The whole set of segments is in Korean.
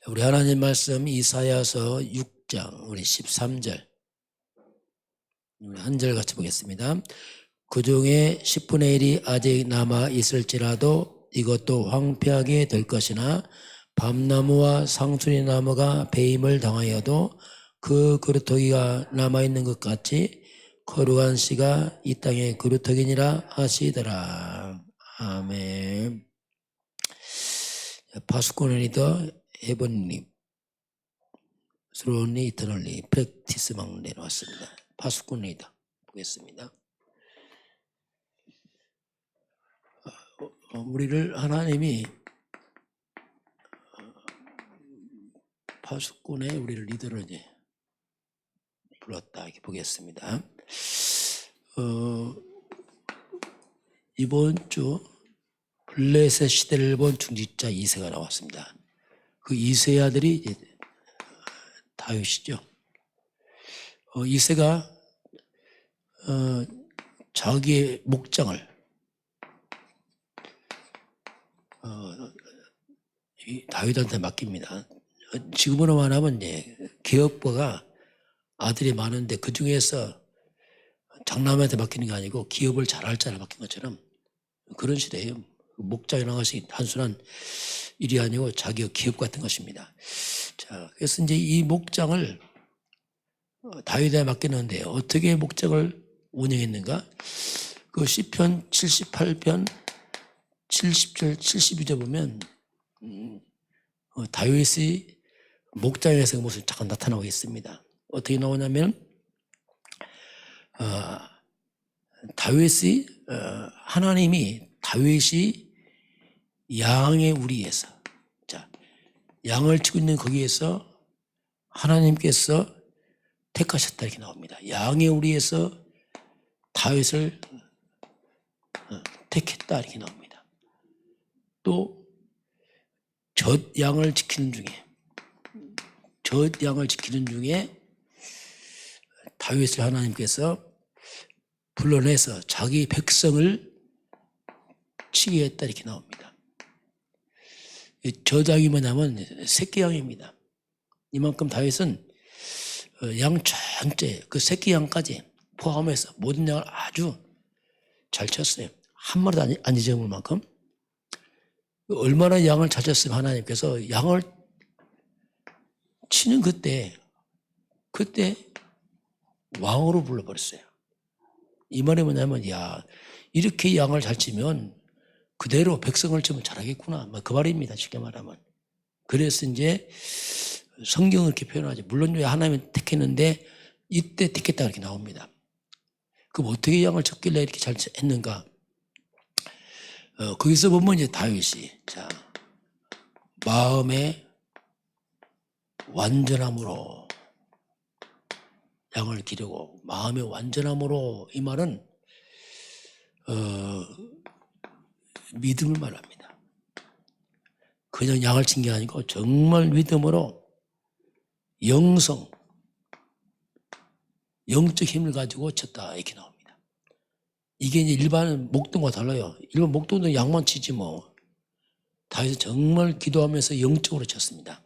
우리 하나님 말씀 이사야서 6장 우리 13절 한 절 같이 보겠습니다. 그 중에 10분의 1이 아직 남아 있을지라도 이것도 황폐하게 될 것이나 밤나무와 상수리 나무가 배임을 당하여도 그 그루터기가 남아있는 것 같이 거룩한 씨가 이 땅의 그루터기니라 하시더라. 아멘. 파수꾼 리더 해본님 스론리 이터널리 프랙티스망 내놓았습니다. 파수꾼 리더 보겠습니다. 우리를 하나님이 파수꾼의 우리를 리더로 이제 불렀다 이렇게 보겠습니다. 이번 주 블레셋 시대를 본 중직자 이새가 나왔습니다. 그 이새의 아들이 이제 다윗이죠. 이새가 자기의 목장을 다윗한테 맡깁니다. 지금으로 말하면 기업가가 아들이 많은데 그 중에서 장남한테 맡기는 게 아니고 기업을 잘할 자를 맡긴 것처럼 그런 시대예요. 목장에 나가시 단순한 일이 아니고 자기의 기업 같은 것입니다. 자, 그래서 이제 이 목장을 다윗에 맡겼는데 어떻게 목장을 운영했는가? 그 시편 78편 70절 72절 보면 다윗이 목장에서 그 모습이 잠깐 나타나고 있습니다. 어떻게 나오냐면 다윗이 하나님이 다윗이 양의 우리에서 자 양을 치고 있는 거기에서 하나님께서 택하셨다 이렇게 나옵니다. 양의 우리에서 다윗을 택했다 이렇게 나옵니다. 또 젖 양을 지키는 중에 다윗을 하나님께서 불러내서 자기 백성을 치게 했다 이렇게 나옵니다. 젖양이 뭐냐면 새끼 양입니다. 이만큼 다윗은 양 전체 그 새끼 양까지 포함해서 모든 양을 아주 잘 쳤어요. 한 마리도 안 잊어먹을 만큼. 얼마나 양을 잘 쳤으면 하나님께서 양을 치는 그때 왕으로 불러버렸어요. 이 말이 뭐냐면 이렇게 양을 잘 치면 그대로 백성을 치면 잘하겠구나 그 말입니다. 쉽게 말하면. 그래서 이제 성경을 이렇게 표현하죠. 물론 왜 하나님은 택했는데 이때 택했다 이렇게 나옵니다. 그럼 어떻게 양을 쳤길래 이렇게 잘 했는가? 거기서 보면 이제 다윗이 마음의 완전함으로 양을 기르고 마음의 완전함으로 이 말은 믿음을 말합니다. 그냥 양을 친 게 아니고 정말 믿음으로 영적 힘을 가지고 쳤다 이렇게 나옵니다. 이게 이제 일반 목동과 달라요. 일반 목동도 양만 치지 뭐. 다윗은 정말 기도하면서 영적으로 쳤습니다.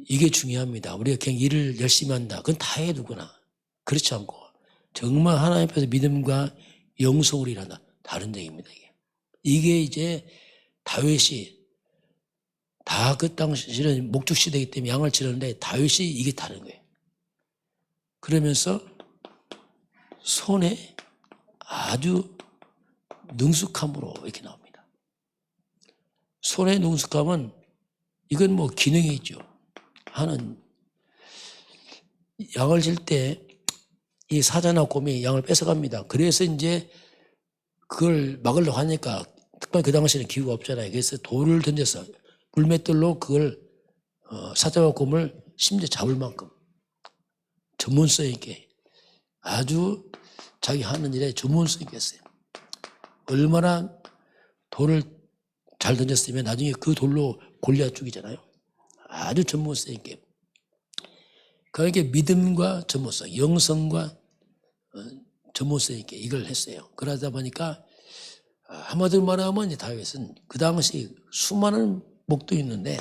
이게 중요합니다. 우리가 그냥 일을 열심히 한다. 그건 다 해 누구나. 그렇지 않고 정말 하나님 앞에서 믿음과 영성으로 일한다. 다른 얘기입니다. 이게 이제 다윗이 다 그 당시는 목축 시대이기 때문에 양을 치는데 다윗이 이게 다른 거예요. 그러면서 손에 아주 능숙함으로 이렇게 나옵니다. 손의 능숙함은 이건 뭐 기능이 있죠. 양을 칠 때 이 사자나 곰이 양을 뺏어갑니다. 그래서 이제 그걸 막으려고 하니까 특별히 그 당시에는 기구가 없잖아요. 그래서 돌을 던져서 물맷돌로 그걸 사자와 곰을 심지어 잡을 만큼 전문성 있게 아주 자기 하는 일에 전문성 있게 했어요. 얼마나 돌을 잘 던졌으면 나중에 그 돌로 골리앗 죽이잖아요. 아주 전문성 있게. 그러니까 믿음과 전문성, 영성과 전문성 있게 이걸 했어요. 그러다 보니까 한마디로 말하면 다윗은 그 당시 수많은 목도 있는데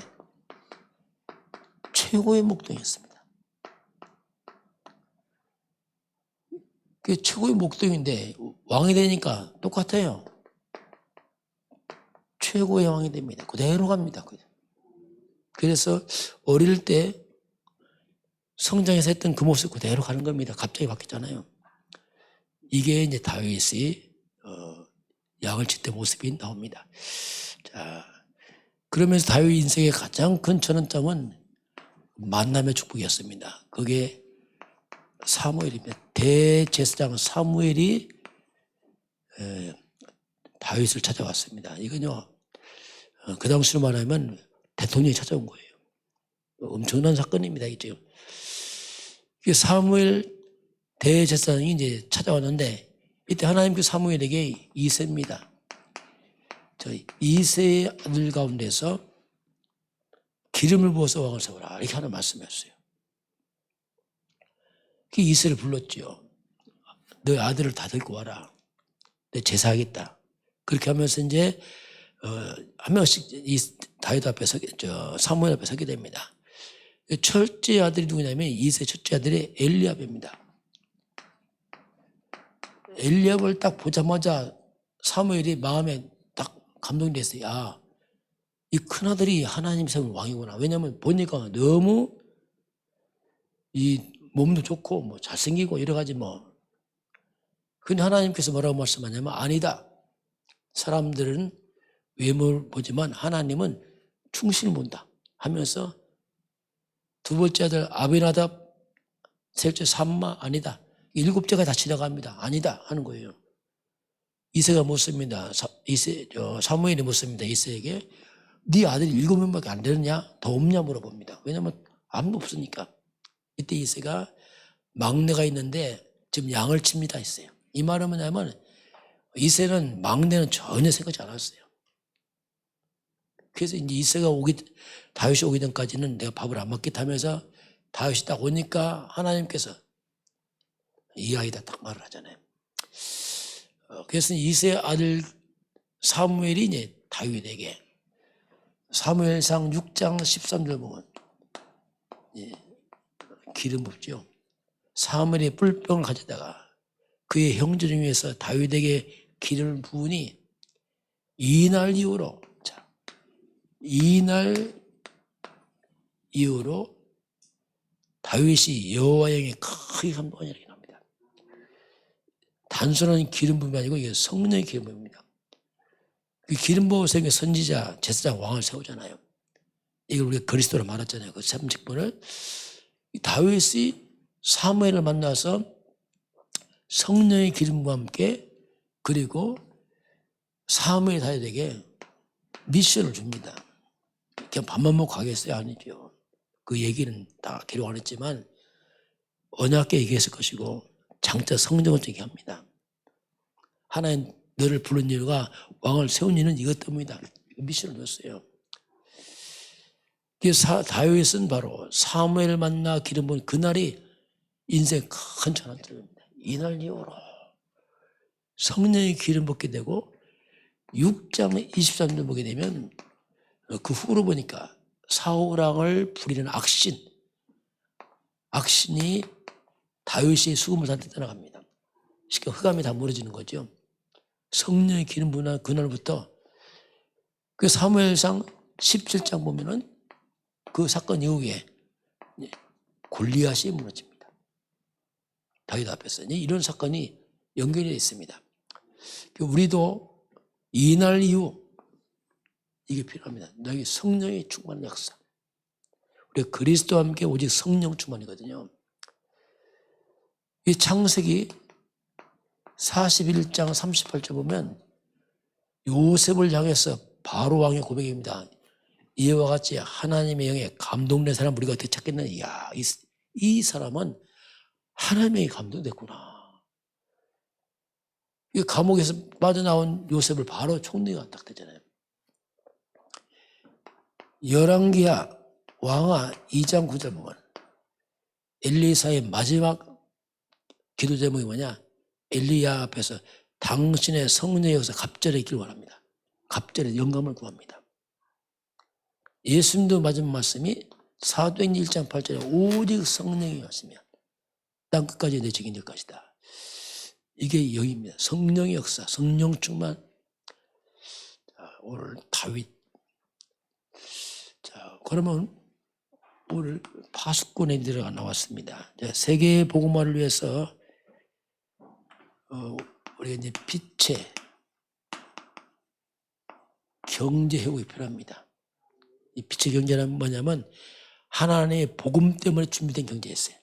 최고의 목동이었습니다. 그게 최고의 목동인데 왕이 되니까 똑같아요. 최고의 왕이 됩니다. 그대로 갑니다. 그래서 어릴 때 성장해서 했던 그 모습 그대로 가는 겁니다. 갑자기 바뀌잖아요. 이게 이제 다윗이 양을 칠 때 모습이 나옵니다. 자, 그러면서 다윗 인생의 가장 큰 전환점은 만남의 축복이었습니다. 그게 사무엘입니다. 대제사장 사무엘이 다윗을 찾아왔습니다. 이건요, 그 당시로 말하면 대통령이 찾아온 거예요. 엄청난 사건입니다. 이게 사무엘 대제사장이 이제 찾아왔는데 이때 하나님께서 사무엘에게 이새입니다. 이새의 아들 가운데서 기름을 부어서 왕을 세워라 이렇게 하는 말씀이었어요. 그 이새를 불렀죠. 너 아들을 다 데리고 와라. 내 제사하겠다. 그렇게 하면서 이제 한 명씩 이 다윗 앞에 사무엘 앞에 서게 됩니다. 첫째 아들이 누구냐면 이새 첫째 아들이 엘리압입니다. 엘리압을 딱 보자마자 사무엘이 마음에 딱 감동이 됐어요. 아, 이 큰아들이 하나님 세운 왕이구나. 왜냐하면 보니까 너무 이 몸도 좋고 뭐 잘생기고 여러 가지 뭐. 근데 하나님께서 뭐라고 말씀하냐면 아니다. 사람들은 외모를 보지만 하나님은 충신을 본다 하면서 두 번째 아들 아비나답, 셋째 삼마 아니다. 일곱째가 다 지나갑니다. 아니다 하는 거예요. 이새가 묻습니다. 사무엘이 묻습니다. 이새에게 네 아들이 7명밖에 안 되느냐? 더 없냐 물어봅니다. 왜냐하면 아무도 없으니까. 이때 이새가 막내가 있는데 지금 양을 칩니다 했어요. 이 말은 뭐냐면 이새는 막내는 전혀 생각지 않았어요. 그래서 이제 이새가 다윗이 오기 전까지는 내가 밥을 안 먹겠다 하면서 다윗이 딱 오니까 하나님께서 이 아이다 딱 말을 하잖아요. 그래서 이새 아들 사무엘이 이제 다윗에게 사무엘상 6장 13절 보면 기름 붓죠. 사무엘이 뿔병을 가져다가 그의 형제 중에서 다윗에게 기름을 부으니 이날 이후로 다윗이 여호와의 영에 크게 감동하니라 합니다. 단순한 기름 부음이 아니고 이게 성령의 기름 부음입니다. 그 기름 부음의 선지자, 제사장, 왕을 세우잖아요. 이걸 우리가 그리스도로 말했잖아요. 그 30분을 다윗이 사무엘을 만나서 성령의 기름과 함께 그리고 사무엘 다윗에게 미션을 줍니다. 그냥 밥만 먹고 가겠어요? 아니죠. 그 얘기는 다 기록 안 했지만 언약계 얘기했을 것이고 장차 성령을 얘기합니다. 하나님 너를 부른 이유가 왕을 세운 이유는 이것 때문이다. 미션을 줬어요. 다윗은 바로 사무엘을 만나 기름 부은 그날이 인생 큰 전환점입니다. 이날 이후로 성령의 기름 붓게 되고 6장 23절 보게 되면 그 후로 보니까 사울왕을 부리는 악신이 다윗의 수금을 다 떠나갑니다. 쉽게 흑암이 다 무너지는 거죠. 성령의 기름 부은 그날부터 그 사무엘상 17장 보면은 그 사건 이후에 골리앗이 무너집니다. 다윗 앞에서 이런 사건이 연결되어 있습니다. 우리도 이날 이후 이게 필요합니다. 너희 성령의 충만한 역사. 우리가 그리스도와 함께 오직 성령 충만이거든요. 이 창세기 41장 38절 보면 요셉을 향해서 바로 왕의 고백입니다. 이와 같이 하나님의 영에 감동된 사람 우리가 어떻게 찾겠느냐. 이야, 이 사람은 하나님의 감동됐구나. 이 감옥에서 빠져나온 요셉을 바로 총리가 딱 되잖아요. 열왕기하 왕하 2장 9절 보면 엘리사의 마지막 기도 제목이 뭐냐? 엘리야 앞에서 당신의 성령에 의해서 갑절에 있기를 원합니다. 갑절에 영감을 구합니다. 예수님도 마지막 말씀이 사도행전 1장 8절에 오직 성령이 왔으면 땅 끝까지 내 책임질 것이다. 이게 여기입니다. 성령의 역사, 성령 충만. 자, 오늘 다윗. 자, 그러면 오늘 파수꾼에 들어가 나왔습니다. 세계 복음화를 위해서 우리가 이제 빛의 경제 회복이 필요합니다. 이 빛의 경제는 뭐냐면 하나님의 복음 때문에 준비된 경제였어요.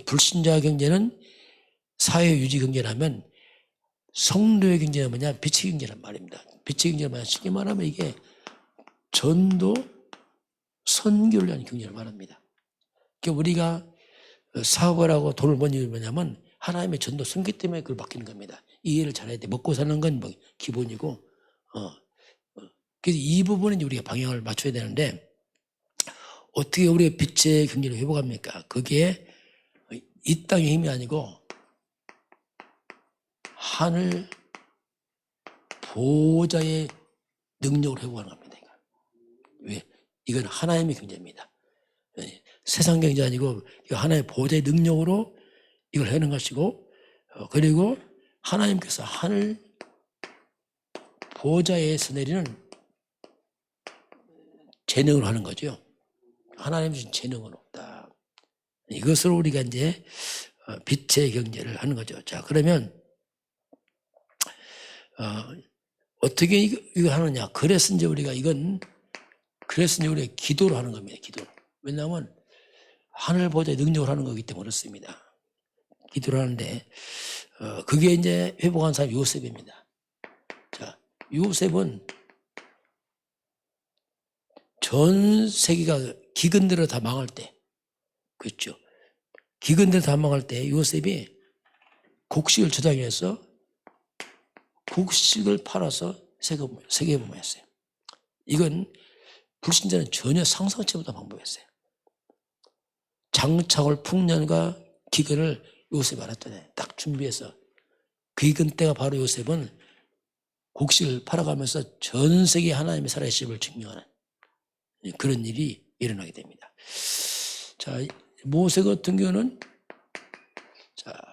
불신자 경제는 사회 유지 경제라면 성도의 경제는 뭐냐? 빛의 경제란 말입니다. 빛의 경제는 뭐냐? 쉽게 말하면 이게 전도, 선교를 위한 경제를 말합니다. 그러니까 우리가 사업을 하고 돈을 버는 이유는 뭐냐면 하나님의 전도, 선교 때문에 그걸 맡기는 겁니다. 이해를 잘해야 돼. 먹고 사는 건 뭐 기본이고, 그래서 이 부분은 우리가 방향을 맞춰야 되는데 어떻게 우리가 빛의 경제를 회복합니까? 그게 이 땅의 힘이 아니고 하늘 보호자의 능력을 회복하는 겁니다. 왜? 이건 하나님의 경제입니다. 세상 경제 아니고 하나님의 보호자의 능력으로 이걸 하는 것이고, 그리고 하나님께서 하늘 보호자에서 내리는 재능으로 하는 거죠. 하나님 주신 재능으로. 이것으로 우리가 이제 빛의 경제를 하는 거죠. 자, 그러면 어떻게 이거 하느냐? 그래서 이제 우리가 기도로 하는 겁니다. 기도. 왜냐하면 하늘 보호자의 능력을 하는 거기 때문에 그렇습니다. 기도를 하는데 그게 이제 회복한 사람이 요셉입니다. 자, 요셉은 전 세계가 기근대로 다 망할 때, 그렇죠? 기근대로 다 망할 때 요셉이 곡식을 저장해서 곡식을 팔아서 세계복음했어요. 이건 불신자는 전혀 상상치 못한 방법이었어요. 장차올 풍년과 기근을 요셉이 알았잖아요. 딱 준비해서. 그 기근 때가 바로 요셉은 곡식을 팔아가면서 전 세계 하나님의 살아계심을 증명하는 그런 일이 일어나게 됩니다. 자, 모세 같은 경우는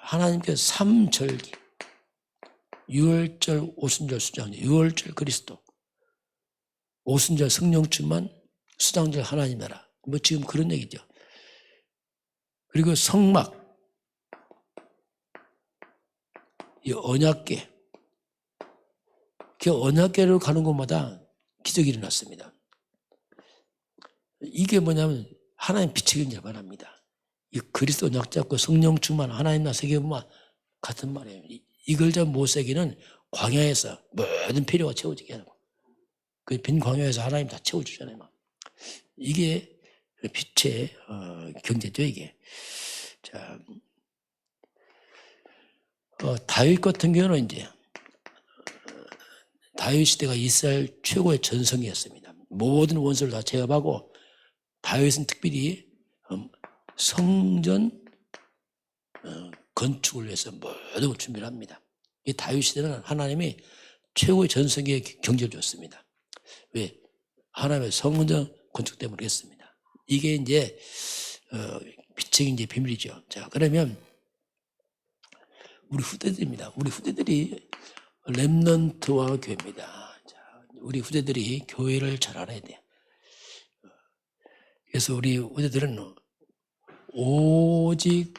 하나님께서 삼절기, 유월절, 오순절, 수장절, 유월절 그리스도, 오순절 성령 충만, 수장절 하나님 나라. 뭐 지금 그런 얘기죠. 그리고 성막, 이 언약궤, 그 언약궤로 가는 곳마다 기적이 일어났습니다. 이게 뭐냐면 하나님 빛의 경제를 말합니다. 이 그리스도 언약 잡고 성령 충만 하나님 나라 세계복음화 같은 말이에요. 이걸 잡은 모세에게는 광야에서 모든 필요가 채워지게 하고 그 빈 광야에서 하나님 다 채워주잖아요. 이게 빛의 경제죠, 이게. 자, 다윗 같은 경우는 이제 다윗 시대가 이스라엘 최고의 전성기였습니다. 모든 원수를 다 제압하고 다윗은 특별히 성전 건축을 위해서 모든 준비를 합니다. 이 다윗 시대는 하나님이 최고의 전성기의 경제를 줬습니다. 왜? 하나님의 성전 건축 때문에 그랬습니다. 이게 이제 빛의 이제 비밀이죠. 자, 그러면 우리 후대들입니다. 우리 후대들이 렘넌트와 교회입니다. 자, 우리 후대들이 교회를 잘 알아야 돼요. 그래서 우리 후대들은 오직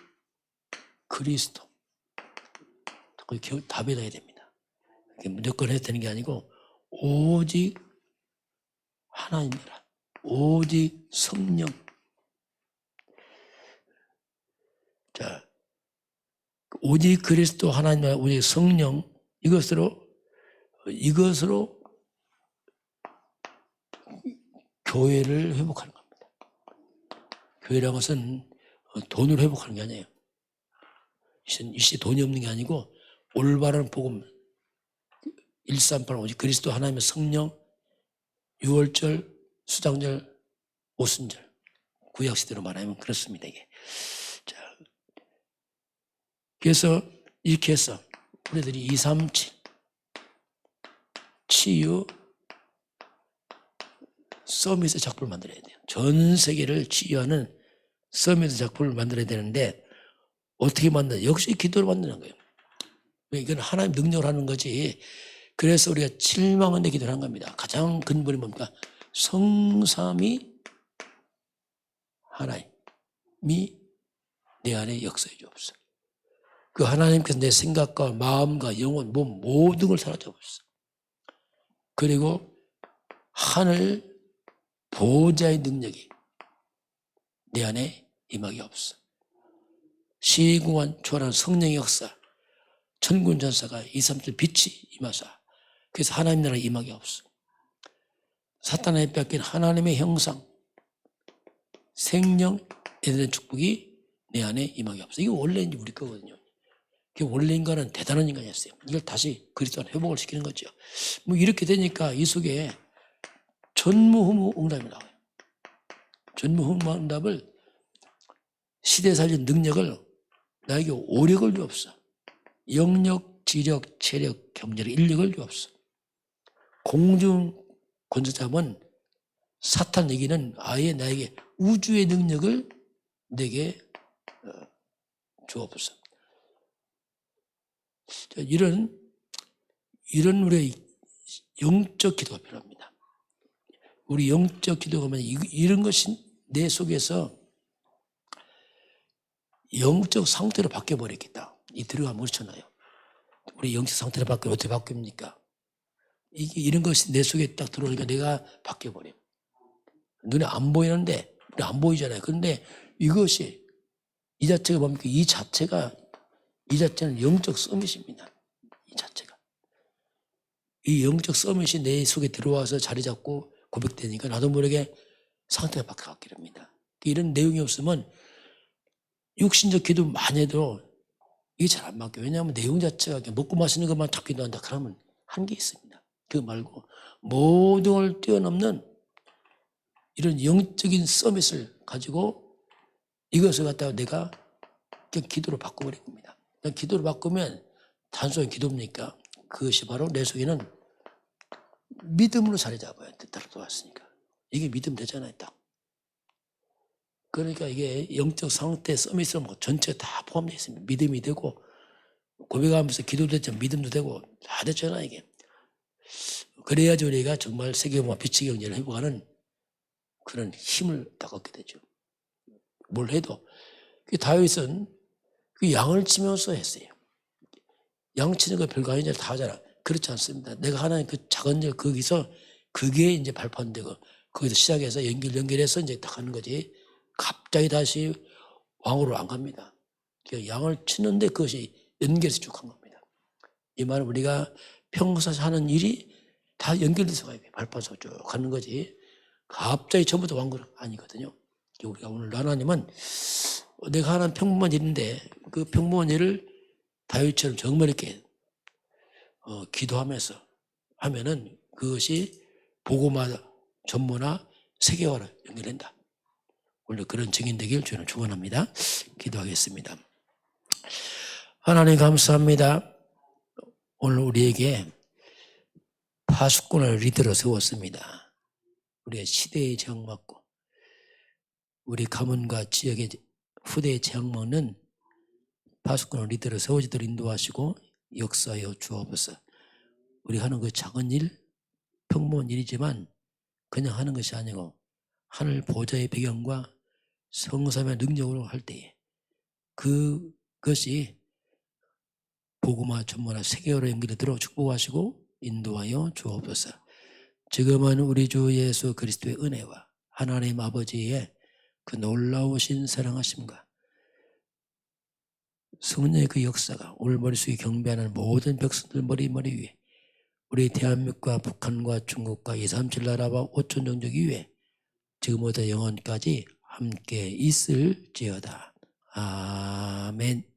그리스도 답변해야 됩니다. 무조건 해야 되는 게 아니고 오직 하나님이라, 오직 성령. 자, 오직 그리스도 하나님이라, 오직 성령, 이것으로 교회를 회복하는 겁니다. 교회라는 것은 돈을 회복하는 게 아니에요. 이 시대 돈이 없는 게 아니고 올바른 복음, 138 오직 그리스도 하나님의 성령, 유월절, 수장절, 오순절, 구약시대로 말하면 그렇습니다. 이게. 자, 그래서 이렇게 해서 우리들이 237 치유, 서밋의 작품을 만들어야 돼요. 전 세계를 치유하는 서밋의 작품을 만들어야 되는데 어떻게 만드냐? 역시 기도로 만드는 거예요. 이건 하나님 능력을 하는 거지. 그래서 우리가 7만 대 기도를 한 겁니다. 가장 근본이 뭡니까? 성삼위 하나님이 내 안에 역사해 주옵소서. 그 하나님께서 내 생각과 마음과 영혼, 몸 모든 걸 사라져 주옵소서. 그리고 하늘 보호자의 능력이 내 안에 임하게 없어. 시공한 초월한 성령의 역사, 천군 전사가 2, 3절 빛이 임하사 그래서 하나님 나라가 임하게 없어. 사탄에 뺏긴 하나님의 형상, 생명에 대한 축복이 내 안에 임하게 없어. 이게 원래 이제 우리 거거든요. 원래 인간은 대단한 인간이었어요. 이걸 다시 그리스도 안에 회복을 시키는 거죠. 뭐 이렇게 되니까 이 속에 전무후무응답이 나와요. 전무후무응답을 시대 살린 능력을 나에게 오력을 주옵소서. 영력, 지력, 체력, 경제력, 인력을 주옵소서. 공중 권세자면 사탄 얘기는 아예 나에게 우주의 능력을 내게 주옵소서. 이런 우리의 영적 기도가 필요합니다. 우리 영적 기도가 하면 이런 것이 내 속에서 영적 상태로 바뀌어버렸겠다. 이 들어가면 그렇잖아요. 우리 영적 상태로 바뀌면 어떻게 바뀝니까? 이런 것이 내 속에 딱 들어오니까 내가 바뀌어버려요. 눈에 안 보이는데, 우리 안 보이잖아요. 그런데 이것이, 이 자체가 뭡니까? 이 자체는 영적 서밋입니다. 이 자체가. 이 영적 서밋이 내 속에 들어와서 자리 잡고 고백되니까 나도 모르게 상태가 바뀌게 됩니다. 이런 내용이 없으면 육신적 기도 많이 해도 이게 잘 안 맞게. 왜냐하면 내용 자체가 먹고 마시는 것만 다 기도한다. 그러면 한계 있습니다. 그거 말고 모든 걸 뛰어넘는 이런 영적인 서밋을 가지고 이것을 갖다가 내가 그냥 기도로 바꿔버린 겁니다. 기도로 바꾸면 단순히 기도입니까? 그것이 바로 내 속에는 믿음으로 자리 잡아야 돼. 들어왔으니까. 이게 믿음 되잖아요. 딱. 그러니까 이게 영적 상태 서밋으로 뭐 전체 다 포함되어 있습니다. 믿음이 되고 고백하면서 기도도 됐죠. 믿음도 되고 다 됐잖아요. 이게. 그래야지 우리가 정말 세계와 빛의 경제를 회복하는 그런 힘을 딱 얻게 되죠. 뭘 해도. 다윗은 그 양을 치면서 했어요. 양 치는 거 별거 아니잖아. 다 하잖아. 그렇지 않습니다. 내가 하나님 그 작은 일 거기서 그게 이제 발판되고 거기서 시작해서 연결해서 이제 딱 하는 거지. 갑자기 다시 왕으로 안 갑니다. 양을 치는데 그것이 연결해서 쭉 한 겁니다. 이 말은 우리가 평소 하는 일이 다 연결돼서 가요. 발판서 쭉 가는 거지. 갑자기 처음부터 왕은 아니거든요. 우리가 오늘 하나님은 내가 하는 평범한 일인데 그 평범한 일을 다윗처럼 정말 이렇게 기도하면서 하면은 그것이 복음화, 전문화, 세계화로 연결된다. 오늘 그런 증인 되길 저는 축원합니다. 기도하겠습니다. 하나님 감사합니다. 오늘 우리에게 파수꾼을 리더로 세웠습니다. 우리의 시대에 저항받고 우리 가문과 지역의 후대에 저항먹는 파수꾼을 리더로 세워지도록 인도하시고 역사하여 주옵소서. 우리 하는 그 작은 일, 평범한 일이지만 그냥 하는 것이 아니고 하늘 보좌의 배경과 성삼의 능력으로 할 때에 그것이 복음화, 전문화, 세계화로 연결되도록 축복하시고 인도하여 주옵소서. 지금은 우리 주 예수 그리스도의 은혜와 하나님 아버지의 그 놀라우신 사랑하심과 성령의 그 역사가 오늘 머릿속에 경배하는 모든 백성들 머리 위에 우리 대한민국과 북한과 중국과 2, 3, 7 나라와 5천 종족 위에 지금부터 영원까지 함께 있을지어다. 아멘.